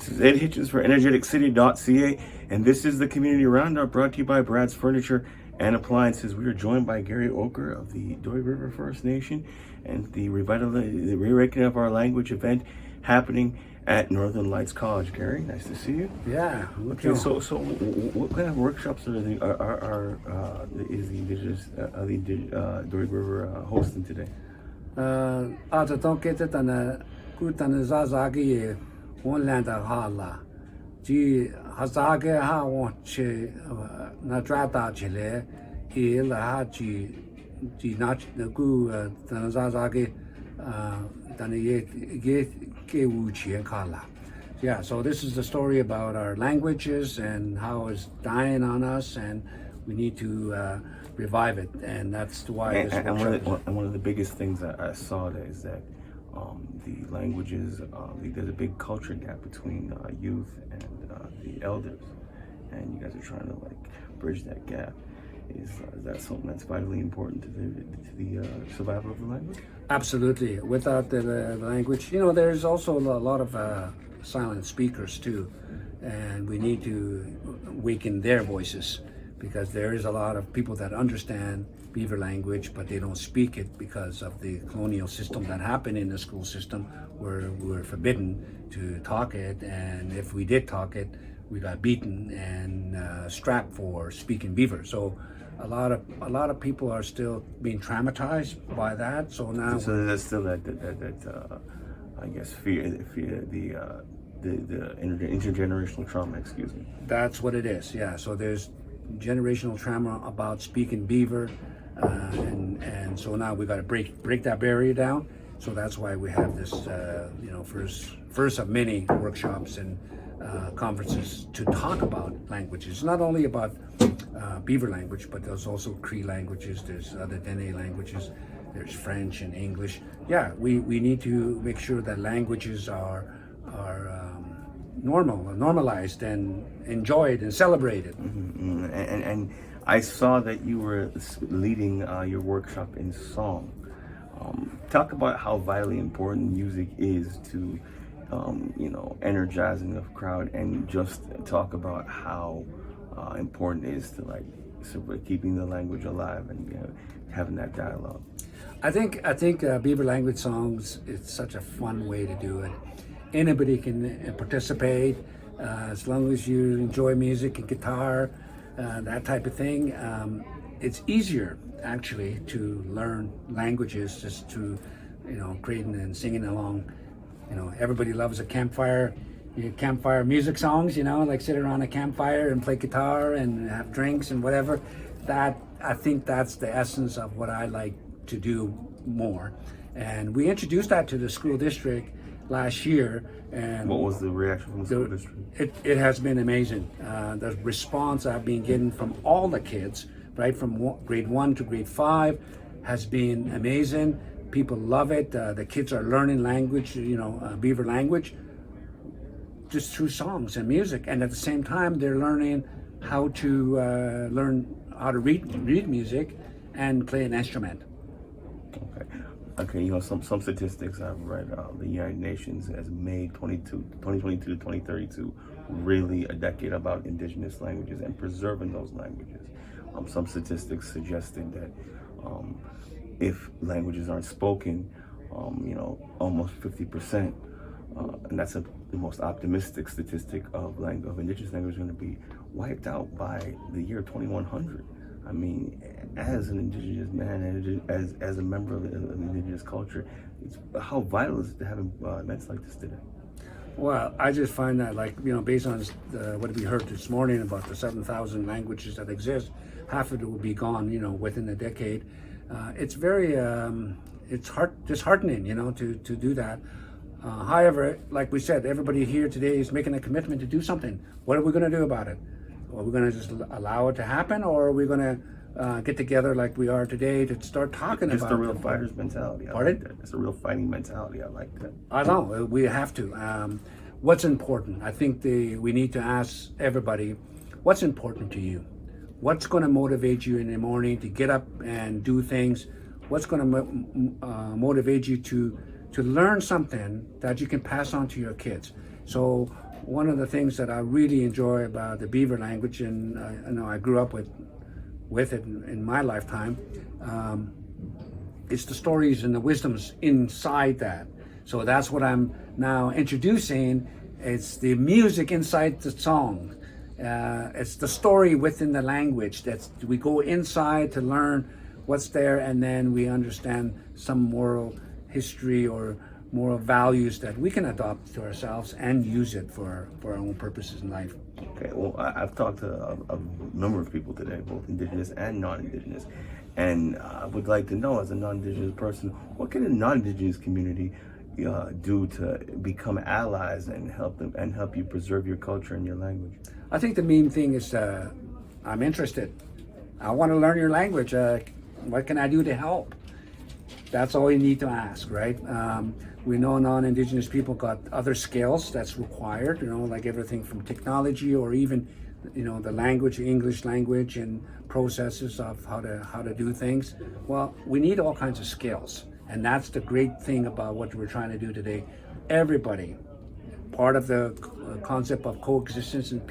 This is Ed Hitchens for energeticcity.ca, and this is the Community Roundup brought to you by Brad's Furniture and Appliances. We are joined by Gary Oker of the Doi River First Nation and the Re-Awakening of Our Language event happening at Northern Lights College. Gary, nice to see you. Yeah. Okay, so what kind of workshops is the Indigenous Doi River hosting today? One land hala, G Hazage ha want Nadrata Chile, Il Haji, G Nach the Gu Tanazage, Tanayewuchi and Kala. Yeah, so this is the story about our languages and how it's dying on us, and we need to revive it, and that's why. And one of the biggest things I saw there is that the languages, there's a big culture gap between youth and the elders, and you guys are trying to bridge that gap. Is that something that's vitally important to the survival of the language? Absolutely. Without the language, there's also a lot of silent speakers too, and we need to awaken their voices, because there is a lot of people that understand Beaver language, but they don't speak it because of the colonial system that happened in the school system, where we were forbidden to talk it, and if we did talk it, we got beaten and strapped for speaking Beaver. So a lot of people are still being traumatized by that. So now, so there's still that I guess fear, the intergenerational trauma. Excuse me. That's what it is. Yeah. So there's generational trauma about speaking Beaver. And so now we got to break that barrier down. So that's why we have this, first of many workshops and conferences to talk about languages. Not only about Beaver language, but there's also Cree languages. There's other Dene languages. There's French and English. Yeah, we need to make sure that languages are normalized and enjoyed and celebrated. Mm-hmm. And I saw that you were leading your workshop in song. Talk about how vitally important music is to, energizing the crowd, and just talk about how important it is to keeping the language alive and having that dialogue. I think Beaver language songs is such a fun way to do it. Anybody can participate as long as you enjoy music and guitar. That type of thing. It's easier actually to learn languages just to, creating and singing along. Everybody loves a campfire music songs, sit around a campfire and play guitar and have drinks and whatever. I think that's the essence of what I like to do more. And we introduced that to the school district last year. And what was the reaction from the school district? It has been amazing. The response I've been getting from all the kids, right from grade 1 to grade 5, has been amazing. People love it. The kids are learning language, Beaver language, just through songs and music. And at the same time, they're learning how to read music and play an instrument. Okay, some statistics I've read, the United Nations has made 2022 to 2032 really a decade about indigenous languages and preserving those languages. Some statistics suggested that if languages aren't spoken, almost 50%, and that's the most optimistic statistic of indigenous language, is going to be wiped out by the year 2100. I mean, as an indigenous man, as a member of the indigenous culture, how vital is it to have events like this today? Well, I just find that, based on what we heard this morning about the 7,000 languages that exist, half of it will be gone, within a decade. It's very, it's disheartening, to do that. However, like we said, everybody here today is making a commitment to do something. What are we going to do about it? Are we going to just allow it to happen, or are we going to get together like we are today to start talking about it? It's the real fighter's mentality. Pardon? Like that. It's a real fighting mentality. I like that. I know. We have to. What's important? I think we need to ask everybody, what's important to you? What's going to motivate you in the morning to get up and do things? What's going to motivate you to learn something that you can pass on to your kids? So one of the things that I really enjoy about the Beaver language, and I know I grew up with it in my lifetime, it's the stories and the wisdoms inside that. So that's what I'm now introducing. It's the music inside the song. It's the story within the language. We go inside to learn what's there, and then we understand some moral history or moral values that we can adopt to ourselves and use it for our own purposes in life. Okay, well, I've talked to a number of people today, both indigenous and non-indigenous, and I would like to know, as a non-indigenous person, what can a non-indigenous community do to become allies and help you preserve your culture and your language? I think the main thing is I'm interested. I want to learn your language. What can I do to help? That's all you need to ask, right? We know non-indigenous people got other skills that's required, like everything from technology or even, the language, English language, and processes of how to do things. Well, we need all kinds of skills. And that's the great thing about what we're trying to do today. Everybody, part of the concept of coexistence and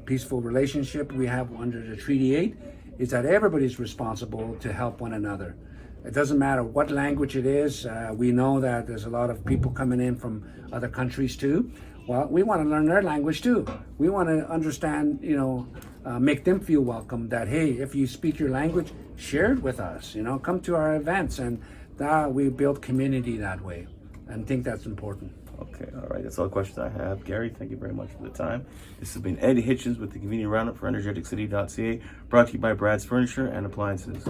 peaceful relationship we have under the Treaty 8 is that everybody's responsible to help one another. It doesn't matter what language it is. We know that there's a lot of people coming in from other countries too. Well, we want to learn their language too. We want to understand, make them feel welcome, that, hey, if you speak your language, share it with us, come to our events. And we build community that way, and think that's important. Okay, all right. That's all the questions I have. Gary, thank you very much for the time. This has been Ed Hitchens with the Convenient Roundup for EnergeticCity.ca, brought to you by Brad's Furniture and Appliances.